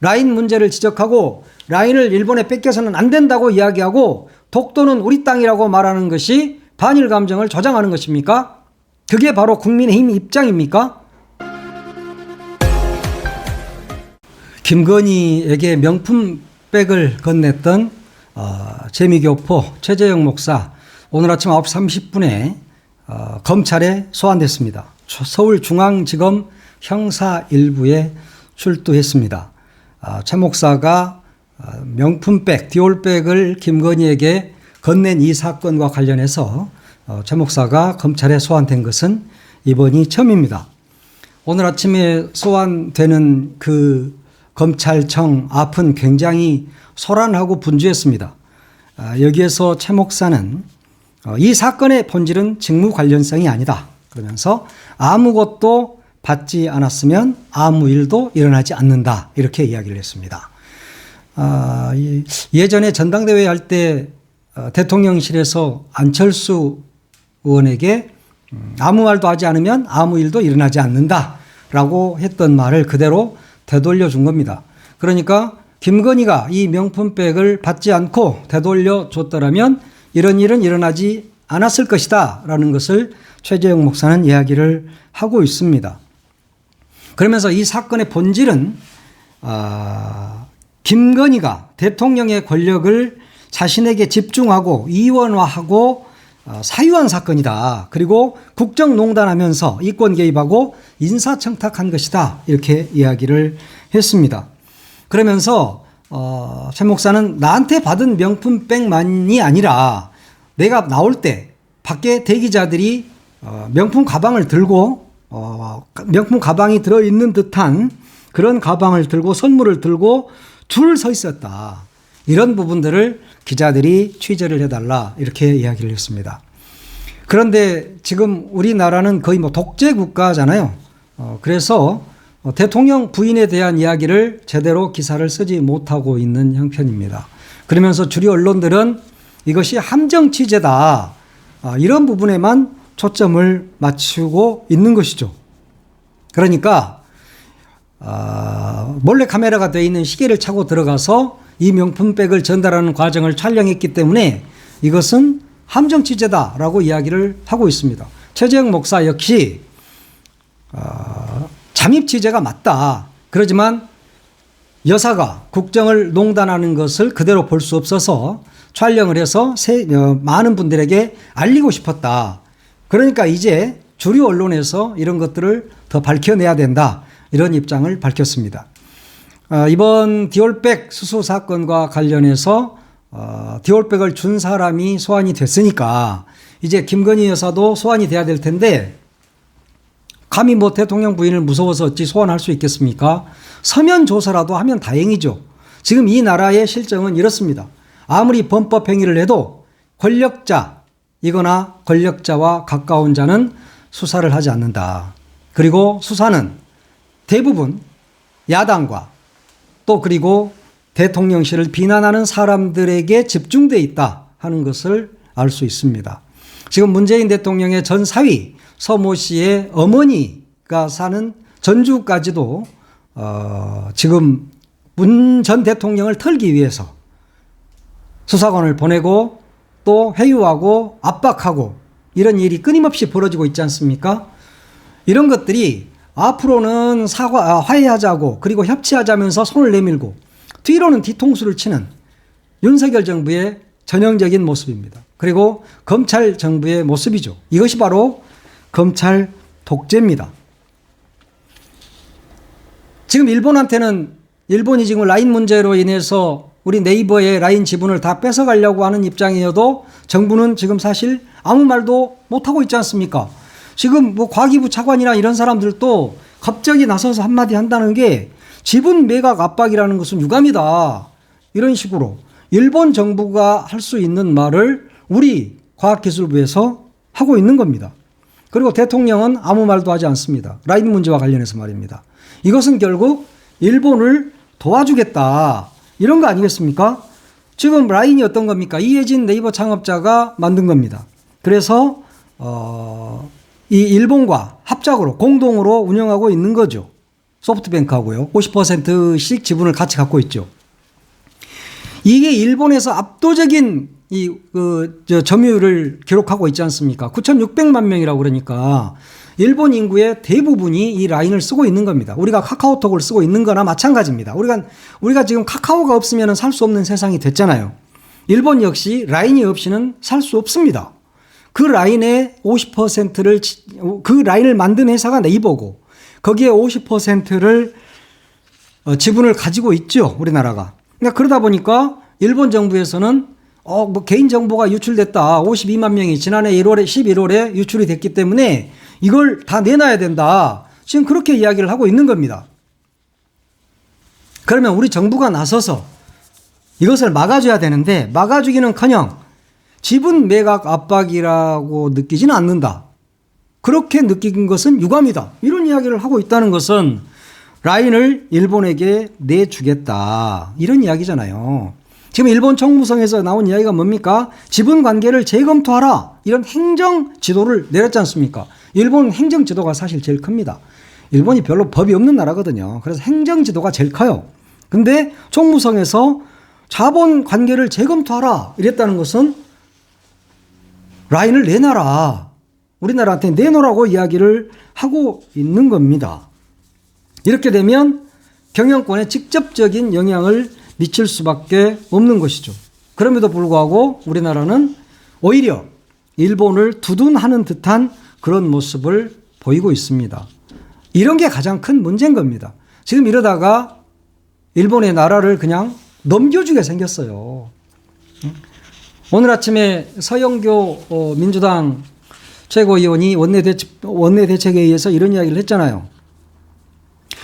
라인 문제를 지적하고 라인을 일본에 뺏겨서는 안 된다고 이야기하고 독도는 우리 땅이라고 말하는 것이 반일 감정을 조장하는 것입니까? 그게 바로 국민의힘 입장입니까? 김건희에게 명품백을 건넸던 재미교포 최재형 목사 오늘 아침 9시 30분에 검찰에 소환됐습니다. 서울중앙지검 형사 1부에 출두했습니다. 최 목사가 명품백, 디올백을 김건희에게 건넨 이 사건과 관련해서 최 목사가 검찰에 소환된 것은 이번이 처음입니다. 오늘 아침에 소환되는 그 검찰청 앞은 굉장히 소란하고 분주했습니다. 여기에서 최 목사는 이 사건의 본질은 직무 관련성이 아니다. 그러면서 아무것도 받지 않았으면 아무 일도 일어나지 않는다. 이렇게 이야기를 했습니다. 예전에 전당대회 할 때 대통령실에서 안철수 의원에게 아무 말도 하지 않으면 아무 일도 일어나지 않는다라고 했던 말을 그대로 되돌려 준 겁니다. 그러니까 김건희가 이 명품백을 받지 않고 되돌려 줬더라면 이런 일은 일어나지 않았을 것이다 라는 것을 최재형 목사는 이야기를 하고 있습니다. 그러면서 이 사건의 본질은 김건희가 대통령의 권력을 자신에게 집중하고 이원화하고 사유한 사건이다. 그리고 국정농단하면서 이권 개입하고 인사청탁한 것이다. 이렇게 이야기를 했습니다. 그러면서 최 목사는 나한테 받은 명품백만이 아니라 내가 나올 때 밖에 대기자들이 명품 가방을 들고 명품 가방이 들어있는 듯한 그런 가방을 들고 선물을 들고 줄 서 있었다. 이런 부분들을 기자들이 취재를 해달라 이렇게 이야기를 했습니다. 그런데 지금 우리나라는 거의 뭐 독재 국가잖아요. 그래서 대통령 부인에 대한 이야기를 제대로 기사를 쓰지 못하고 있는 형편입니다. 그러면서 주류 언론들은 이것이 함정 취재다. 이런 부분에만 초점을 맞추고 있는 것이죠. 그러니까 몰래 카메라가 되어 있는 시계를 차고 들어가서 이 명품백을 전달하는 과정을 촬영했기 때문에 이것은 함정 취재다라고 이야기를 하고 있습니다. 최재형 목사 역시 잠입 취재가 맞다. 그렇지만 여사가 국정을 농단하는 것을 그대로 볼 수 없어서 촬영을 해서 많은 분들에게 알리고 싶었다. 그러니까 이제 주류 언론에서 이런 것들을 더 밝혀내야 된다. 이런 입장을 밝혔습니다. 이번 디올백 수수 사건과 관련해서 디올백을 준 사람이 소환이 됐으니까 이제 김건희 여사도 소환이 돼야 될 텐데 감히 뭐 대통령 부인을 무서워서 어찌 소환할 수 있겠습니까? 서면 조사라도 하면 다행이죠. 지금 이 나라의 실정은 이렇습니다. 아무리 범법 행위를 해도 권력자이거나 권력자와 가까운 자는 수사를 하지 않는다. 그리고 수사는 대부분 야당과 또 그리고 대통령실을 비난하는 사람들에게 집중되어 있다 하는 것을 알 수 있습니다. 지금 문재인 대통령의 전 사위 서모 씨의 어머니가 사는 전주까지도 지금 문 전 대통령을 털기 위해서 수사관을 보내고 또 회유하고 압박하고 이런 일이 끊임없이 벌어지고 있지 않습니까? 이런 것들이 앞으로는 화해하자고 그리고 협치하자면서 손을 내밀고 뒤로는 뒤통수를 치는 윤석열 정부의 전형적인 모습입니다. 그리고 검찰 정부의 모습이죠. 이것이 바로 검찰 독재입니다. 지금 일본이 지금 라인 문제로 인해서 우리 네이버의 라인 지분을 다 뺏어가려고 하는 입장이어도 정부는 지금 사실 아무 말도 못하고 있지 않습니까? 지금 뭐 과기부 차관이나 이런 사람들도 갑자기 나서서 한마디 한다는 게 지분 매각 압박이라는 것은 유감이다. 이런 식으로 일본 정부가 할 수 있는 말을 우리 과학기술부에서 하고 있는 겁니다. 그리고 대통령은 아무 말도 하지 않습니다. 라인 문제와 관련해서 말입니다. 이것은 결국 일본을 도와주겠다. 이런 거 아니겠습니까? 지금 라인이 어떤 겁니까? 이혜진 네이버 창업자가 만든 겁니다. 그래서 이 일본과 합작으로 공동으로 운영하고 있는 거죠. 소프트뱅크하고요. 50%씩 지분을 같이 갖고 있죠. 이게 일본에서 압도적인 점유율을 기록하고 있지 않습니까? 9,600만 명이라고 그러니까 일본 인구의 대부분이 이 라인을 쓰고 있는 겁니다. 우리가 카카오톡을 쓰고 있는 거나 마찬가지입니다. 우리가 지금 카카오가 없으면 살 수 없는 세상이 됐잖아요. 일본 역시 라인이 없이는 살 수 없습니다. 그 라인의 50%를, 그 라인을 만든 회사가 네이버고 거기에 50%를 지분을 가지고 있죠. 우리나라가. 그러니까 그러다 보니까 일본 정부에서는 개인정보가 유출됐다. 52만 명이 지난해 11월에 유출이 됐기 때문에 이걸 다 내놔야 된다. 지금 그렇게 이야기를 하고 있는 겁니다. 그러면 우리 정부가 나서서 이것을 막아줘야 되는데 막아주기는커녕 지분 매각 압박이라고 느끼지는 않는다. 그렇게 느낀 것은 유감이다. 이런 이야기를 하고 있다는 것은 라인을 일본에게 내주겠다. 이런 이야기잖아요. 지금 일본 총무성에서 나온 이야기가 뭡니까? 지분 관계를 재검토하라. 이런 행정 지도를 내렸지 않습니까? 일본 행정 지도가 사실 제일 큽니다. 일본이 별로 법이 없는 나라거든요. 그래서 행정 지도가 제일 커요. 근데 총무성에서 자본 관계를 재검토하라. 이랬다는 것은 라인을 내놔라. 우리나라한테 내놓으라고 이야기를 하고 있는 겁니다. 이렇게 되면 경영권에 직접적인 영향을 미칠 수밖에 없는 것이죠. 그럼에도 불구하고 우리나라는 오히려 일본을 두둔하는 듯한 그런 모습을 보이고 있습니다. 이런 게 가장 큰 문제인 겁니다. 지금 이러다가 일본의 나라를 그냥 넘겨주게 생겼어요. 오늘 아침에 서영교 민주당 최고위원이 원내대책회의에서 이런 이야기를 했잖아요.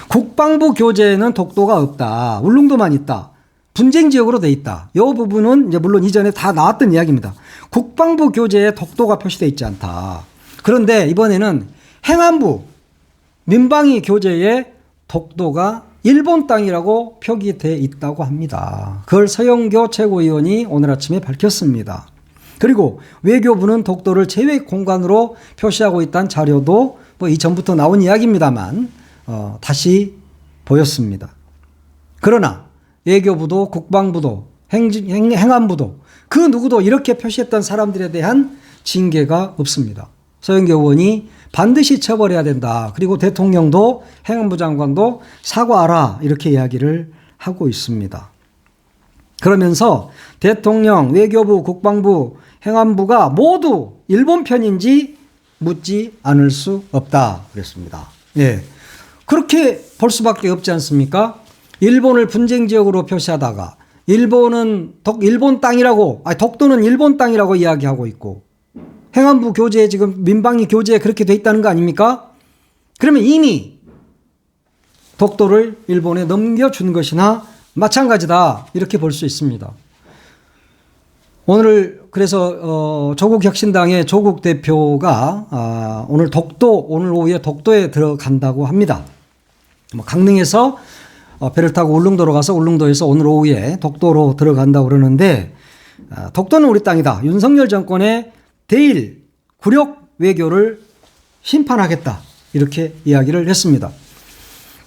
국방부 교재에는 독도가 없다. 울릉도만 있다. 분쟁 지역으로 돼 있다. 이 부분은 이제 물론 이전에 다 나왔던 이야기입니다. 국방부 교재에 독도가 표시되어 있지 않다. 그런데 이번에는 행안부 민방위 교재에 독도가 일본 땅이라고 표기되어 있다고 합니다. 그걸 서영교 최고위원이 오늘 아침에 밝혔습니다. 그리고 외교부는 독도를 제외 공간으로 표시하고 있다는 자료도 뭐 이전부터 나온 이야기입니다만 다시 보였습니다. 그러나 외교부도 국방부도 행안부도 그 누구도 이렇게 표시했던 사람들에 대한 징계가 없습니다. 서영교 의원이 반드시 처벌해야 된다. 그리고 대통령도 행안부 장관도 사과하라. 이렇게 이야기를 하고 있습니다. 그러면서 대통령, 외교부, 국방부, 행안부가 모두 일본 편인지 묻지 않을 수 없다. 그랬습니다. 예. 그렇게 볼 수밖에 없지 않습니까? 일본을 분쟁 지역으로 표시하다가 일본 땅이라고, 독도는 일본 땅이라고 이야기하고 있고 행안부 교재에 지금 민방위 교재에 그렇게 돼 있다는 거 아닙니까? 그러면 이미 독도를 일본에 넘겨준 것이나 마찬가지다. 이렇게 볼 수 있습니다. 오늘 그래서 조국혁신당의 조국 대표가 오늘 오후에 독도에 들어간다고 합니다. 강릉에서 배를 타고 울릉도로 가서 울릉도에서 오늘 오후에 독도로 들어간다고 그러는데 독도는 우리 땅이다. 윤석열 정권의 대일 굴욕 외교를 심판하겠다. 이렇게 이야기를 했습니다.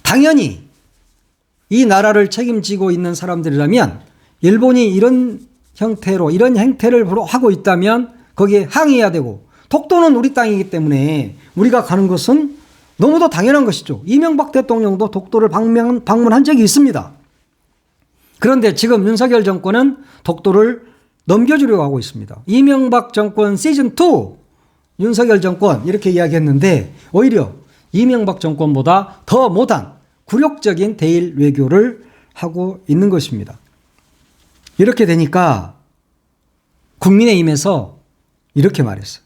당연히 이 나라를 책임지고 있는 사람들이라면 일본이 이런 행태를 하고 있다면 거기에 항의해야 되고 독도는 우리 땅이기 때문에 우리가 가는 것은 너무도 당연한 것이죠. 이명박 대통령도 독도를 방문한 적이 있습니다. 그런데 지금 윤석열 정권은 독도를 넘겨주려고 하고 있습니다. 이명박 정권 시즌2 윤석열 정권 이렇게 이야기했는데 오히려 이명박 정권보다 더 못한 굴욕적인 대일 외교를 하고 있는 것입니다. 이렇게 되니까 국민의힘에서 이렇게 말했어요.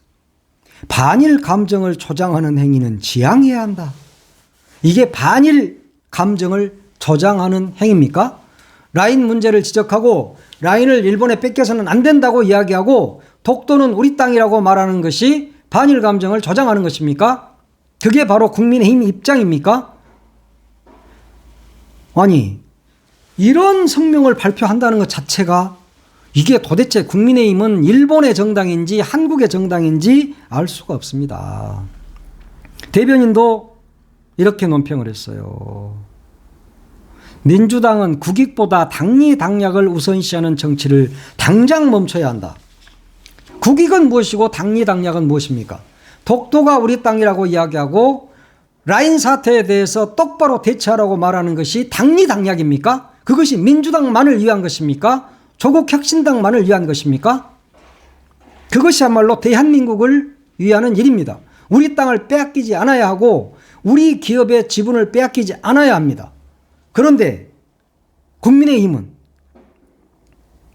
반일 감정을 조장하는 행위는 지양해야 한다. 이게 반일 감정을 조장하는 행위입니까? 라인 문제를 지적하고 라인을 일본에 뺏겨서는 안 된다고 이야기하고 독도는 우리 땅이라고 말하는 것이 반일 감정을 조장하는 것입니까? 그게 바로 국민의힘 입장입니까? 아니, 이런 성명을 발표한다는 것 자체가 이게 도대체 국민의힘은 일본의 정당인지 한국의 정당인지 알 수가 없습니다. 대변인도 이렇게 논평을 했어요. 민주당은 국익보다 당리당략을 우선시하는 정치를 당장 멈춰야 한다. 국익은 무엇이고 당리당략은 무엇입니까? 독도가 우리 땅이라고 이야기하고 라인 사태에 대해서 똑바로 대처하라고 말하는 것이 당리당략입니까? 그것이 민주당만을 위한 것입니까? 조국혁신당만을 위한 것입니까? 그것이야말로 대한민국을 위하는 일입니다. 우리 땅을 빼앗기지 않아야 하고 우리 기업의 지분을 빼앗기지 않아야 합니다. 그런데 국민의힘은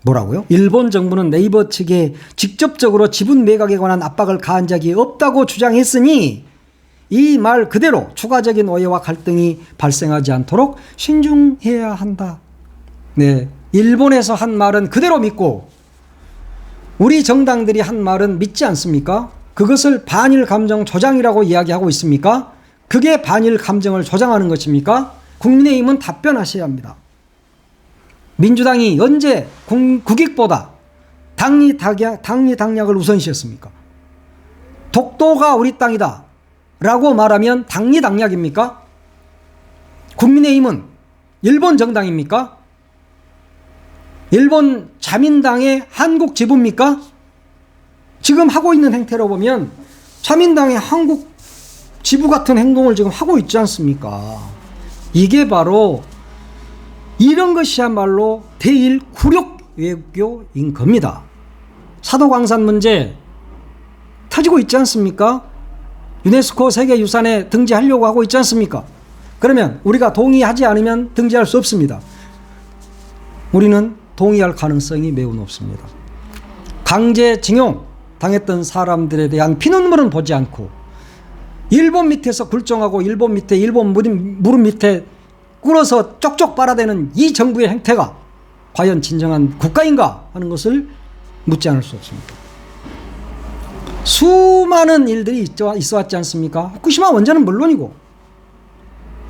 뭐라고요? 일본 정부는 네이버 측에 직접적으로 지분 매각에 관한 압박을 가한 적이 없다고 주장했으니 이 말 그대로 추가적인 오해와 갈등이 발생하지 않도록 신중해야 한다. 네, 일본에서 한 말은 그대로 믿고 우리 정당들이 한 말은 믿지 않습니까? 그것을 반일 감정 조장이라고 이야기하고 있습니까? 그게 반일 감정을 조장하는 것입니까? 국민의힘은 답변하셔야 합니다. 민주당이 언제 국익보다 당리당략을 우선시했습니까? 독도가 우리 땅이다 라고 말하면 당리당략입니까? 국민의힘은 일본 정당입니까? 일본 자민당의 한국 지부입니까? 지금 하고 있는 행태로 보면 자민당의 한국 지부 같은 행동을 지금 하고 있지 않습니까? 이게 바로 이런 것이야말로 대일 굴욕 외교인 겁니다. 사도광산 문제 터지고 있지 않습니까? 유네스코 세계유산에 등재하려고 하고 있지 않습니까? 그러면 우리가 동의하지 않으면 등재할 수 없습니다. 우리는 동의할 가능성이 매우 높습니다. 강제징용 당했던 사람들에 대한 피눈물은 보지 않고 일본 밑에서 굴종하고 일본 무릎 밑에 꿇어서 쪽쪽 빨아대는 이 정부의 행태가 과연 진정한 국가인가 하는 것을 묻지 않을 수 없습니다. 수많은 일들이 있어 왔지 않습니까? 후쿠시마 원전은 물론이고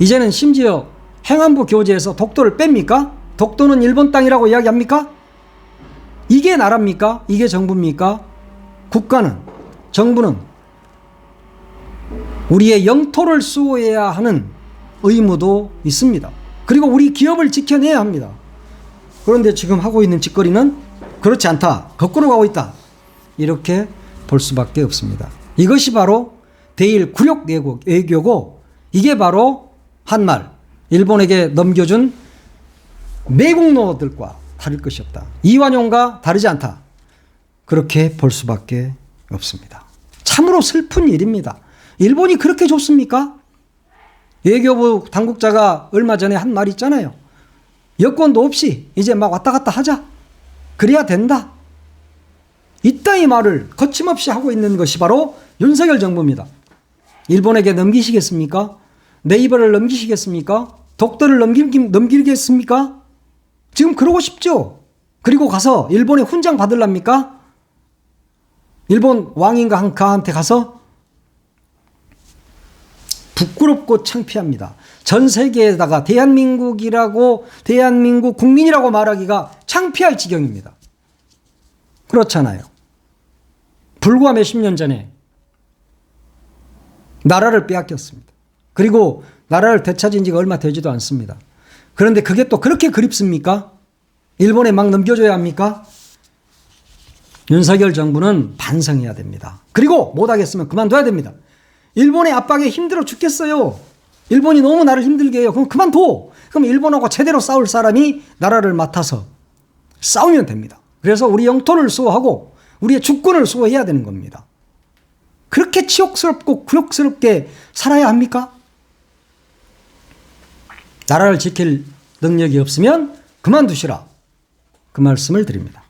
이제는 심지어 행안부 교재에서 독도를 뺍니까? 독도는 일본 땅이라고 이야기합니까? 이게 나라입니까? 이게 정부입니까? 국가는, 정부는 우리의 영토를 수호해야 하는 의무도 있습니다. 그리고 우리 기업을 지켜내야 합니다. 그런데 지금 하고 있는 짓거리는 그렇지 않다. 거꾸로 가고 있다. 이렇게 볼 수밖에 없습니다. 이것이 바로 대일 굴욕 외교고 이게 바로 한말 일본에게 넘겨준 매국노들과 다를 것이 없다. 이완용과 다르지 않다. 그렇게 볼 수밖에 없습니다. 참으로 슬픈 일입니다. 일본이 그렇게 좋습니까? 외교부 당국자가 얼마 전에 한 말이 있잖아요. 여권도 없이 이제 막 왔다 갔다 하자. 그래야 된다. 이따위 말을 거침없이 하고 있는 것이 바로 윤석열 정부입니다. 일본에게 넘기시겠습니까? 네이버를 넘기시겠습니까? 독도를 넘기겠습니까? 지금 그러고 싶죠? 그리고 가서 일본에 훈장 받으랍니까? 일본 왕인가 한가한테 가서 부끄럽고 창피합니다. 전 세계에다가 대한민국 국민이라고 말하기가 창피할 지경입니다. 그렇잖아요. 불과 몇십 년 전에 나라를 빼앗겼습니다. 그리고 나라를 되찾은 지가 얼마 되지도 않습니다. 그런데 그게 또 그렇게 그립습니까? 일본에 막 넘겨줘야 합니까? 윤석열 정부는 반성해야 됩니다. 그리고 못하겠으면 그만둬야 됩니다. 일본의 압박에 힘들어 죽겠어요. 일본이 너무 나를 힘들게 해요. 그럼 그만둬. 그럼 일본하고 제대로 싸울 사람이 나라를 맡아서 싸우면 됩니다. 그래서 우리 영토를 수호하고 우리의 주권을 수호해야 되는 겁니다. 그렇게 치욕스럽고 굴욕스럽게 살아야 합니까? 나라를 지킬 능력이 없으면 그만두시라. 그 말씀을 드립니다.